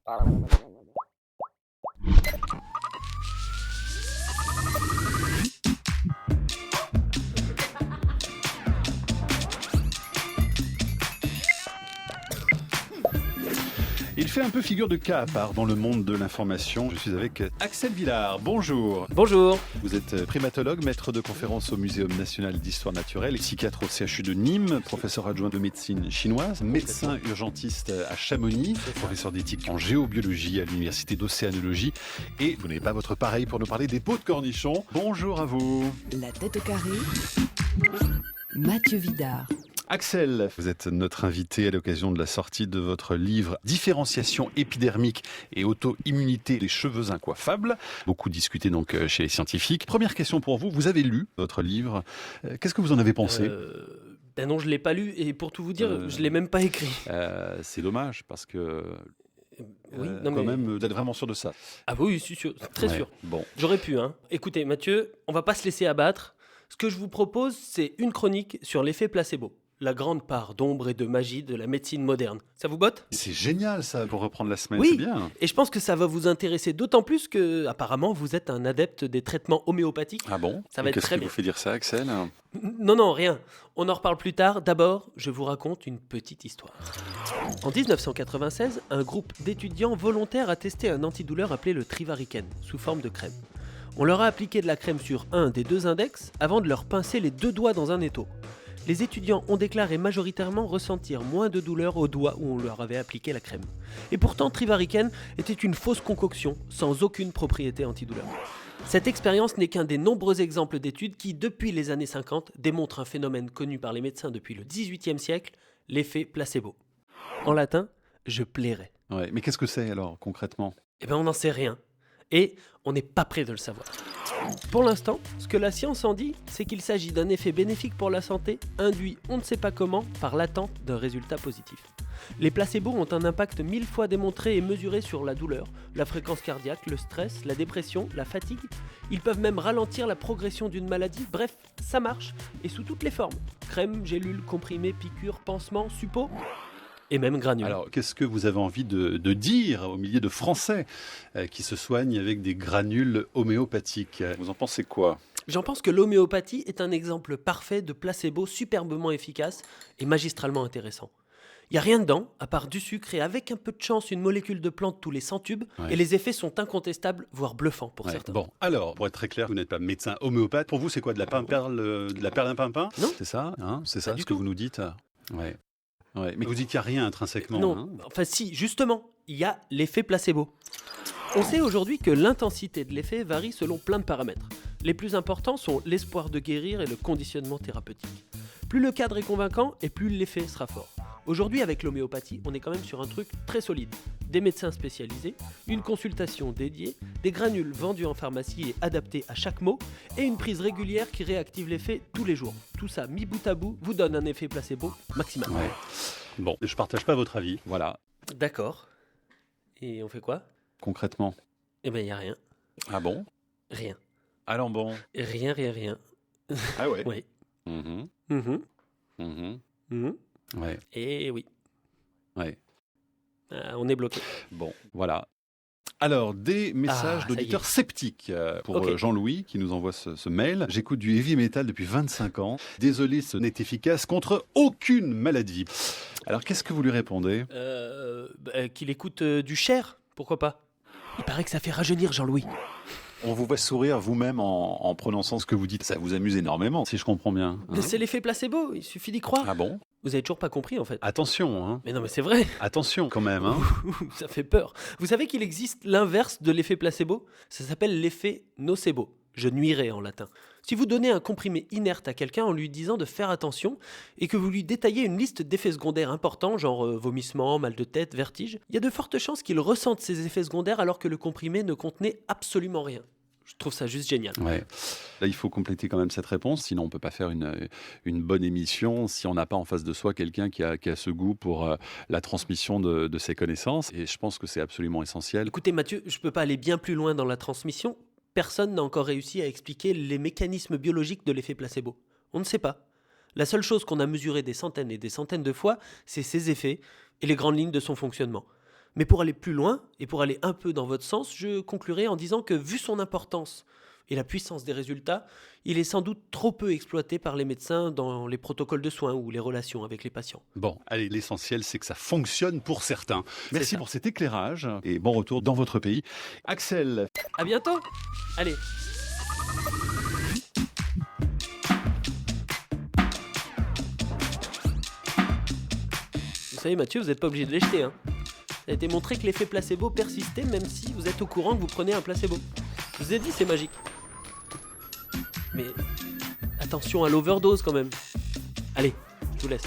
Il fait un peu figure de cas à part dans le monde de l'information. Je suis avec Axel Villard. Bonjour. Bonjour. Vous êtes primatologue, maître de conférence au Muséum national d'histoire naturelle, psychiatre au CHU de Nîmes, professeur adjoint de médecine chinoise, médecin urgentiste à Chamonix, professeur d'éthique en géobiologie à l'université d'océanologie. Et vous n'avez pas votre pareil pour nous parler des peaux de cornichons. Bonjour à vous. La tête carrée, Mathieu Vidard. Axel, vous êtes notre invité à l'occasion de la sortie de votre livre « Différenciation épidermique et auto-immunité des cheveux incoiffables ». Beaucoup discuté donc chez les scientifiques. Première question pour vous, vous avez lu votre livre. Qu'est-ce que vous en avez pensé ? Ben non, je ne l'ai pas lu et pour tout vous dire, je ne l'ai même pas écrit. C'est dommage parce que... Oui, quand même, vous êtes vraiment sûr de ça ? Ah oui, je suis sûr, très sûr. Bon. J'aurais pu. Écoutez, Mathieu, on va pas se laisser abattre. Ce que je vous propose, c'est une chronique sur l'effet placebo. La grande part d'ombre et de magie de la médecine moderne. Ça vous botte ? C'est génial ça, pour reprendre la semaine, Oui, c'est bien. Et je pense que ça va vous intéresser d'autant plus que, apparemment, vous êtes un adepte des traitements homéopathiques. Ah bon ? Ça va être Qu'est-ce très qui bien. vous fait dire ça, Axel ? Non, rien. On en reparle plus tard. D'abord, je vous raconte une petite histoire. En 1996, un groupe d'étudiants volontaires a testé un antidouleur appelé le Trivariken, sous forme de crème. On leur a appliqué de la crème sur un des deux index avant de leur pincer les deux doigts dans un étau. Les étudiants ont déclaré majoritairement ressentir moins de douleur aux doigts où on leur avait appliqué la crème. Et pourtant, Trivariken était une fausse concoction, sans aucune propriété antidouleur. Cette expérience n'est qu'un des nombreux exemples d'études qui, depuis les années 50, démontrent un phénomène connu par les médecins depuis le XVIIIe siècle, l'effet placebo. En latin, je plairais. Ouais, mais qu'est-ce que c'est alors, concrètement ? Eh bien, on n'en sait rien. Et on n'est pas prêt de le savoir. Pour l'instant, ce que la science en dit, c'est qu'il s'agit d'un effet bénéfique pour la santé, induit on ne sait pas comment par l'attente d'un résultat positif. Les placebos ont un impact 1000 fois démontré et mesuré sur la douleur, la fréquence cardiaque, le stress, la dépression, la fatigue. Ils peuvent même ralentir la progression d'une maladie. Bref, ça marche, et sous toutes les formes. Crème, gélule, comprimé, piqûre, pansement, suppôt... et même granules. Alors, qu'est-ce que vous avez envie de dire aux milliers de Français qui se soignent avec des granules homéopathiques ? Vous en pensez quoi ? J'en pense que l'homéopathie est un exemple parfait de placebo superbement efficace et magistralement intéressant. Il n'y a rien dedans, à part du sucre et avec un peu de chance une molécule de plante tous les 100 tubes, et les effets sont incontestables, voire bluffants pour certains. Bon, alors, pour être très clair, vous n'êtes pas médecin homéopathe. Pour vous, c'est quoi, de la perle d'un pimpin ? Non. C'est ça, c'est ça du ce que tout. vous nous dites ? Ouais. Mais vous dites qu'il n'y a rien intrinsèquement. Non, enfin si, justement, il y a l'effet placebo. On sait aujourd'hui que l'intensité de l'effet varie selon plein de paramètres. Les plus importants sont l'espoir de guérir et le conditionnement thérapeutique. Plus le cadre est convaincant et plus l'effet sera fort. Aujourd'hui, avec l'homéopathie, on est quand même sur un truc très solide. Des médecins spécialisés, une consultation dédiée, des granules vendues en pharmacie et adaptées à chaque mot, et une prise régulière qui réactive l'effet tous les jours. Tout ça, mis bout à bout, vous donne un effet placebo maximal. Ouais. Bon, je partage pas votre avis, voilà, D'accord. Et on fait quoi ? concrètement. Eh ben, il n'y a rien. Ah bon ? Rien. Alors bon. Rien. Ah ouais. Oui. Mhm, Mhm. mhm. Mhm. Ouais, Et oui. ouais. On est bloqué. Bon, voilà. Alors, des messages ça y d'auditeurs est. sceptiques pour Ok. Jean-Louis qui nous envoie ce mail. J'écoute du heavy metal depuis 25 ans. Désolé, ce n'est efficace contre aucune maladie. Alors, qu'est-ce que vous lui répondez ? Qu'il écoute du Cher, pourquoi pas ? Il paraît que ça fait rajeunir Jean-Louis. On vous voit sourire vous-même en prononçant ce que vous dites. Ça vous amuse énormément, si je comprends bien. Hein ? C'est l'effet placebo, il suffit d'y croire. Ah bon ? Vous avez toujours pas compris en fait. Attention, hein. Mais non mais c'est vrai. Attention quand même, hein. Ça fait peur. Vous savez qu'il existe l'inverse de l'effet placebo ? Ça s'appelle l'effet nocebo. Je nuirais en latin. Si vous donnez un comprimé inerte à quelqu'un en lui disant de faire attention et que vous lui détaillez une liste d'effets secondaires importants, genre vomissement, mal de tête, vertige, il y a de fortes chances qu'il ressente ces effets secondaires alors que le comprimé ne contenait absolument rien. Je trouve ça juste génial. Ouais. Là, il faut compléter quand même cette réponse, sinon on ne peut pas faire une bonne émission si on n'a pas en face de soi quelqu'un qui a ce goût pour la transmission de ses connaissances. Et je pense que c'est absolument essentiel. Écoutez Mathieu, je ne peux pas aller bien plus loin dans la transmission. Personne n'a encore réussi à expliquer les mécanismes biologiques de l'effet placebo. On ne sait pas. La seule chose qu'on a mesurée des centaines et des centaines de fois, c'est ses effets et les grandes lignes de son fonctionnement. Mais pour aller plus loin, et pour aller un peu dans votre sens, je conclurai en disant que vu son importance et la puissance des résultats, il est sans doute trop peu exploité par les médecins dans les protocoles de soins ou les relations avec les patients. Bon, allez, l'essentiel, c'est que ça fonctionne pour certains. Merci ça. pour cet éclairage et bon retour dans votre pays. Axel, À bientôt. Allez. Vous savez Mathieu, vous n'êtes pas obligé de les jeter. Ça a été montré que l'effet placebo persistait même si vous êtes au courant que vous prenez un placebo. Je vous ai dit, c'est magique. Mais attention à l'overdose quand même. Allez, je vous laisse.